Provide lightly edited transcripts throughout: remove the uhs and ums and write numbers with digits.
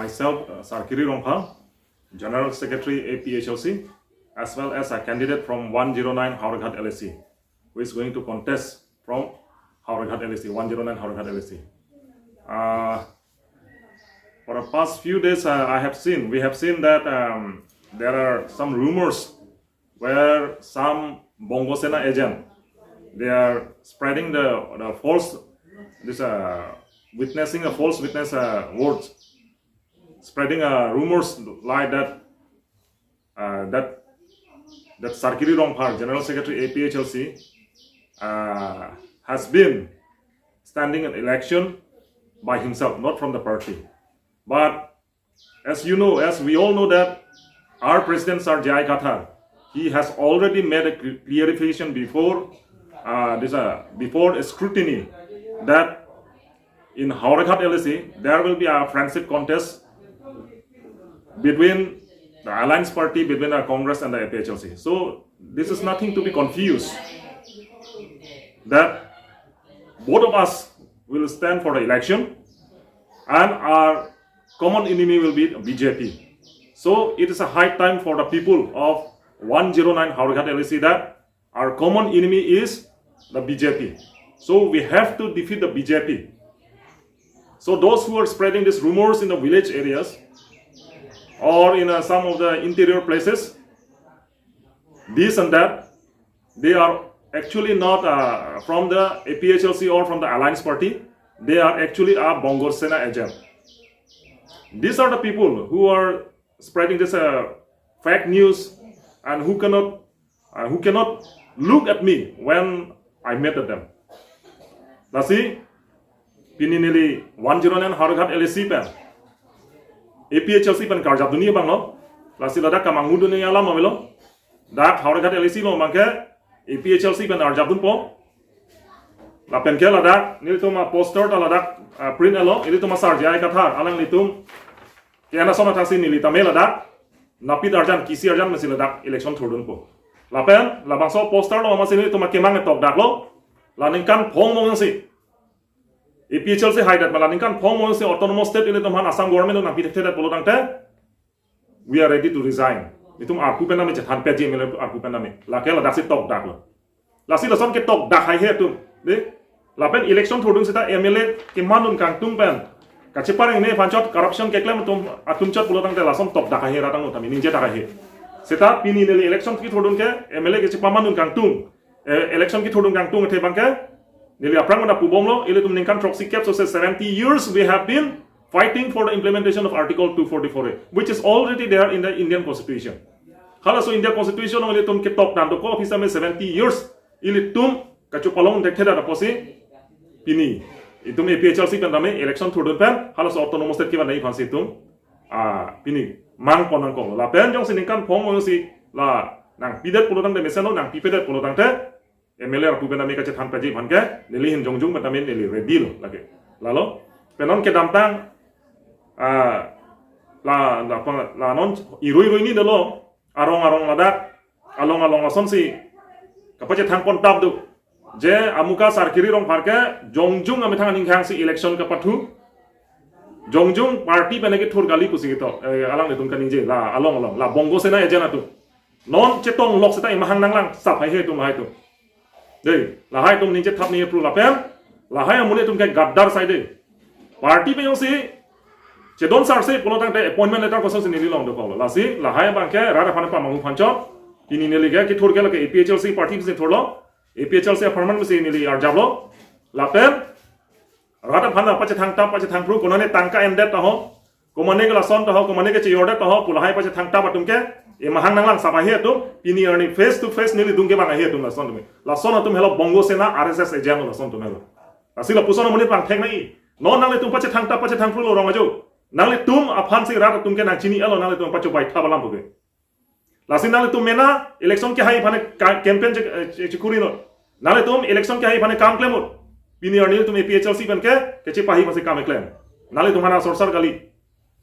myself, SARKIRI RONGPHAR, General Secretary APHLC, as well as a candidate from 109 Hauraghat LSC, who is going to contest from Hauraghat LSC, 109 Hauraghat LSC. For the past few days, we have seen that there are some rumors where some Bongo Sena agent, they are spreading the false, witnessing a false witness words, spreading rumors like that that SARKIRI RONGPHAR, General Secretary APHLC, has been standing an election by himself, not from the party. But as you know, as we all know, that our President Sir KATHAR, he has already made a clarification before before a scrutiny that in Hauraghat LSC there will be a friendship contest between the Alliance Party, between the Congress and the APHLC. So this is nothing to be confused, that both of us will stand for the election and our common enemy will be BJP. So it is a high time for the people of 109 Hauraghat LSC that our common enemy is the BJP. So we have to defeat the BJP. So those who are spreading these rumors in the village areas or in some of the interior places, this and that, they are actually not from the APHLC or from the Alliance Party. They are actually a Bongo Sena agent. These are the people who are spreading this fake news and who cannot look at me when I met them. Lasi, pininili 109 Hauraghat LSC pen, APHLC pen karjab dunia bang lo, lasi ladak kamangu dunia alam amelo, dak Hauraghat LSC lo mangke APHLC pen arjab dun po, la pen ke ladak nili tuma poster ta ladak print elo, ini tuma Sir KATHAR alang nitum, kena sona tasi nili tamela dak, napit arjan kisi arjan masih ladak election thordun po. Lapen, labang so poster lo masih ini tuma kemang ngetok dak lo, laningkan phong mong si. APHLC hide malaningkan phong mong si autonomous state ini tuman Assam government na napit that polo tangte, we are ready to resign. Itum aku penami jathan peji mele aku penami. Lake ladak si tok dak lo. Lasi lason ke tok dak hai he tum. De, lapen election thordun sita MLA kemanun kang tum pen. Kacipareng ini pancot corruption keklem tum atum cot polo tangte lason tok dak hai ratang utami ninja dak hai. Seta pini neli election ki thordun ke MLA ke cipamanun kang tung election ki thordun kang tung the bangke neli aprang mana pubom lo ile tum ningkan proxy cap so 70 years we have been fighting for the implementation of article 244A, which is already there in the Indian constitution. Hala so India constitution ile tum ke top nam to ko officer me 70 years ile tum kachupalong dekhe da posi pini itum APHLC pen dame election thordun pen hala so autonomous state ki ba nahi phansi tum pini mang ponang ko la pen jong siningkan phong mo si la nang pidet pulotang de meseno nang pipedet pulotang te MLA rapu bena me kache than paji bhanke neli hin jongjung betamen neli redil lage lalo penon ke damtang la non iroi ni delo arong ladak along lason si kapache thang pon tap du je amuka SARKIRI RONGPHAR ke jongjung ami thang ning khang si election ka pathu jongjung party peneke thur gali kusi gito alang letum kan inje la along la Bongo Sena agent atu non chetong lok seta imahang nanglang sap hai he tum hai tu dei la hai tum ninje thap ni approve la pen la hai amune tum ke gaddar side de party pe yosi chedon sar se polotang te appointment letter ko so ni long do ko la si la hai bang ke rara phane pa mangu phancho tini ne liga ke thur ke la ke APHLC party se thorlo APHLC appointment se ni li ar jablo la pen rata phana pache thang tap pache thang pru konane tangka endet taho komane ke lason taho komane ke chiorde taho pulahai pache thang tap atumke e mahang nanglang sabahi atu pini earning face to face nili dungke bang ahi atum lason tume lason atum helo Bongo Sena RSS agent lason tume helo asila pusona muni pang thek nai non nangle tum pache thang tap pache thang pru lo rong ajo nangle tum aphan si rat tumke nang chini elo nangle tum pacho bai thabalam buge lasin nangle tum mena election ke hai phane campaign chikuri no nangle tum election ke hai phane kam klemut pini earning tum APHLC ban ke keche pahi mase kam claim nale tumhara sorsar gali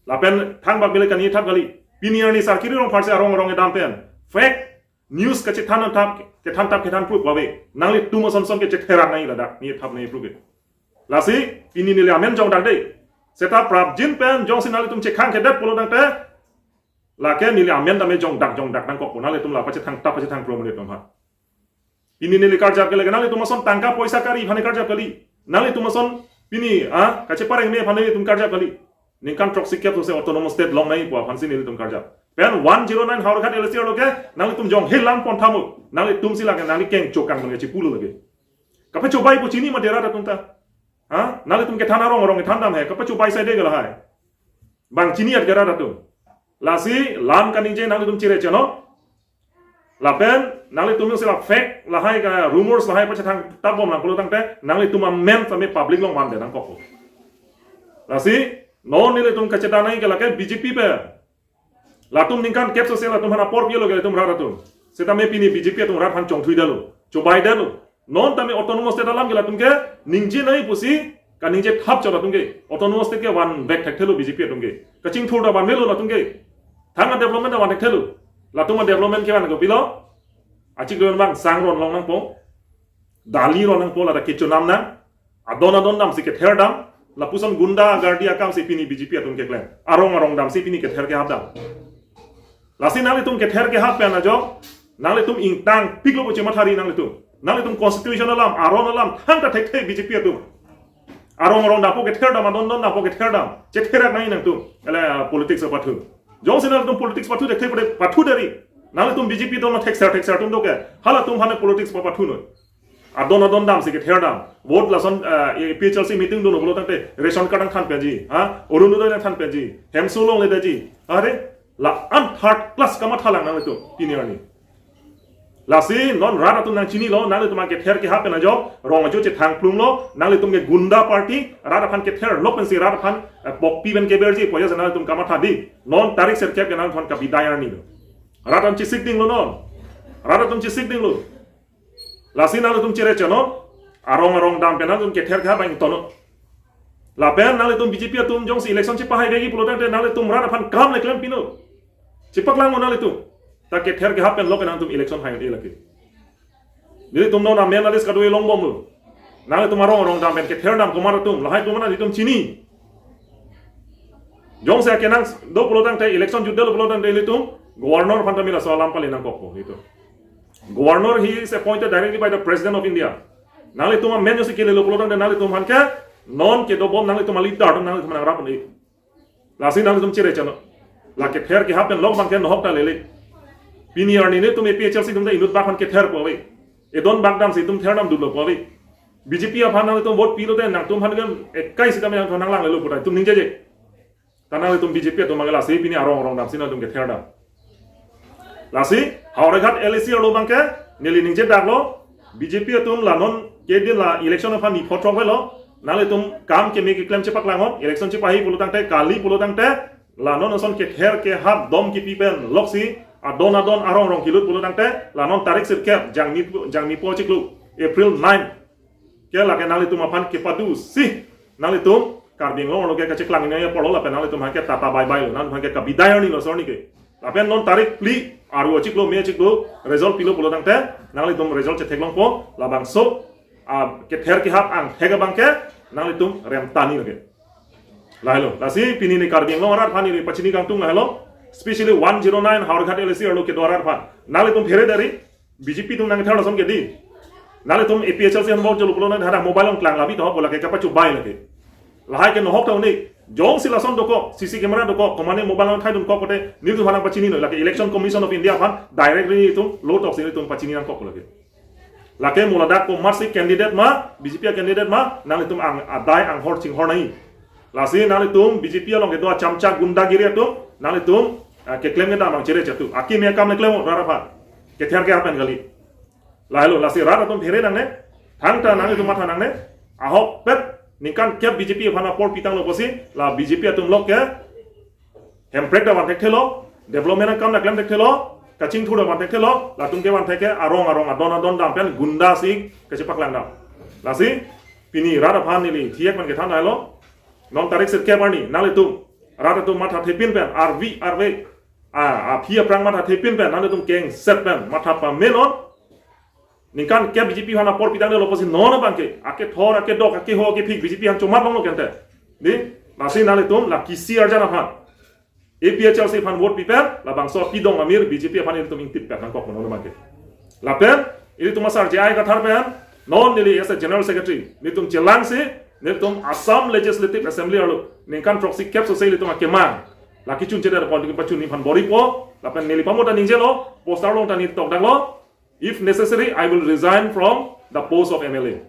lapen thang bak bele kani thap gali pini earning SARKIRI RONGPHAR se arong e dampen fake news keche than tap ke than tap ke than proof babe nangle tum son ke che thera nai ladak ni thap nei proof lasi pini nile amen jong dak dei Seta prap jin pen jong sinali tum cek khang kedet pulo dang te la ke nili amen dame jong dak dang kok nali tum la pace thang ta pace thang promote tum ha ini nili karja ke nali tum son tangka poisa kari phane karja kali nali tum son pini kace pareng me phane tum karja kali ningkan toxic cap se autonomous state long nai po phansi nili tum karja pen 109 haur khat LC loke nali tum jong helam pon thamu nali tum sila ke nali keng chokang nge chipulu lage kape chobai pu chini madera da tum ta nali tum ke thana rong ke thandam hai kape chobai sai de gala hai bang chini at gara da tum lasi lam kaning je nali tum chire chano lapen nali tum sila fake la hai ka rumors la hai pa thang tabom lang pulo tang te nali tum men same public long wan de nang kok lasi non nili tum kache danai ke la ke BJP pe latum ningkan cap sosial latum hana por pielo ke tum rara tum seta me pini BJP tum rat han chong thui dalu chobai dalu non tami autonomous state dalam ke latum ke ningje nai pusi ka ningje thap chora tum ke autonomous state ke wan back thak thelu BJP tum ke kaching thur da ban melo latum ke thanga development da wan thak thelu latum development ke wan ko pilo achik don bang sang ron long nang po dali ron nang po la da kichu nam na adon nam si ke ther dam la puson gunda gardia kam si pini BJP tum ke klan arong dam si pini ke ther ke hab dam lasi nali tum ke ther ke hab pe na jo nali tum ingtang piklo ko chema thari nali tum nali tum constitution alam aron alam thang ta thek thek BJP tum arong da po ke ther dam don na po ke ther dam che thera nai nang tum ala politics pathu jo sinal tum politics pathu de thek pathu dari nali tum BJP don thek sar tum do ke hala tum hane politics pathu no adon dam se ke ther dam vote lason APHLC meeting do no bolo tante ration card than peji orunodoy than peji hemsulong le daji are la an third class kama thalang nang to pinirani lasi non rara tum nang chini lo nang tum ke ther ke ha pe na jo rong jo che thang plum lo nang tum ke gunda party rara phan ke ther lopen si rara phan pok pi ben ke berji poya nang tum kama thadi non tarik ser ke nang phan ka bidayar ni rara tum chi sikding lo non rara tum chi sikding lo lasi nang tum chere chano arong dam pe nang tum ke ther ke ha bang tono la pen nang tum BJP tum jong si election chi pahai degi pulo tang nang tum rara phan kam le klem pino chipak lang nang tum ta ke ther ke ha pen loken nang tum election hai de laki ni tum no na men alis ka do long bom nang tum arong dam pen ke ther dam kumar tum lahai tum na tum chini jong se ke nang do pulo tang te election judde pulo tang de tum governor phan tamila salam pali nang ko itu governor he is appointed directly by the president of India nang tum men jo se ke le pulo tang de nang tum han ke non ke do bom nang tum ali dar nang tum nang rap ni lasi nang tum chire chano la ke ther ke ha pen lok bang ke no hok ta le pini arni ne tum APHLC tum da inut ba khan ke ther po we e don bang dam si tum ther dam du lo po we BJP aphan nang tum vote pi lo te nang tum phan gam 21 si tam nang lang le lo putai tum ningje je tanang tum BJP tum mangala se pini arong dam si na tum ke ther dam lasi haure ghat LC lo bang ke neli ningje dak lo BJP tum la non ke din la election aphan ni photo ve lo nale tum kam ke me ke claim chepak langon election che pahi pulo tang te kali pulo tang te la non son ke ther ke hab dom ki pipen loksi adon arong kilut pulo tang te la non tarik sir ke jangmi po chiklu April 9 ke la ke nale tum aphan ke padu si nale tum karbing lo ke chek lang ne polo la pe nale tum ha ke tata bye bye lo nan ha ke ka bidayar ni lo sorni ke la pe non tarik pli aru chiklo me chiklo result pilo pulo tang te nale tum result che theklong po la bang so ke ther ke hap ang thega bang ke nang tum rem tani lage lailo lasi pini ni karbing lo rar phani ri pachini kang tung lailo especially 109 haur ghat LC lo ke dorar phan nang tum phere dari BJP tum nang thara som ke di nang tum APHLC han mo jolo na hara mobile on klang labi to bola ke kapachu bai lage lahai ke no hok ta ni jong sila son doko CC camera doko komane mobile on thai dum ko kote ni tu hanang pachini no lage election commission of India phan directly tum lo tok sini tum pachini nang ko lage lake muladak ko marsi candidate ma BJP candidate ma nang tum ang adai ang hor ching hor nai lasi nang tum BJP long ke do chamcha gunda giri tum nang tum ke claim ke damang chere chatu aki me kam ne claim rara pha ke ther ke hapen gali lailo lasi rara tum phere nang ne thang ta nang tum matha nang ne ahok pet nikan ke BJP phana por pitang lo posi la BJP tum lok ke hemprek da wan thek thelo development kam na claim thek thelo kaching thura wan thek thelo la tum ke wan thek ke arong adon dam pen gunda sing ke chepak lang dam lasi pini rara phan ni li thiek man ke than lailo non tarik sir ke barni nali tum rara tum matha thepin pen RV a phia prang matha thepin pen nali tum keng set pen matha pa menon nikan ke BJP hana por pitang lo posi non bangke ake thor ake dok ake ho ke phik BJP han chomat long lo kente ni Lasi nang letum la kisi arjan aphan. APHLC aphan vote piper la bangso pidong amir BJP aphan letum intip pe aphan kok mono marke. La pen ini tuma sar jai kathar pen non nili as a general secretary nitum chelang si nitum Assam Legislative Assembly alu ningkan proxy cap so sei letum akemang. La kichun cheder politik pachun ni phan bori po la pen nili pamota ninjelo postar long tani tok dang lo. If necessary I will resign from the post of MLA.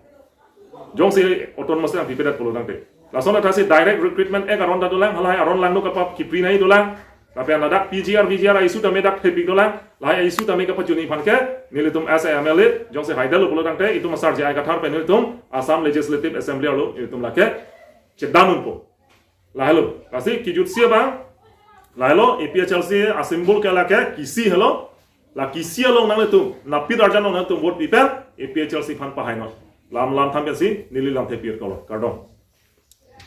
Jong si autonomous ang pipedat polo dang te. Lasona tasi direct recruitment ek aron da dolang halai aron lang no kapap kipri nai dolang. Tapi anadak PGR isu tame dak thepik dolang lahai isu tame kapap juni phanke nilitum as MLA jong si haidal polo dang te itu masar jai kathar pe nilitum Assam Legislative Assembly alo nilitum lake cedanun po. Lahalo kasi kijut sia bang lahalo APHLC assemble ke lake kisi hello la kisi along nang letum napit arjan nang letum vote piper APHLC phan pahai no lam tham si nili lam thepir kolo kardong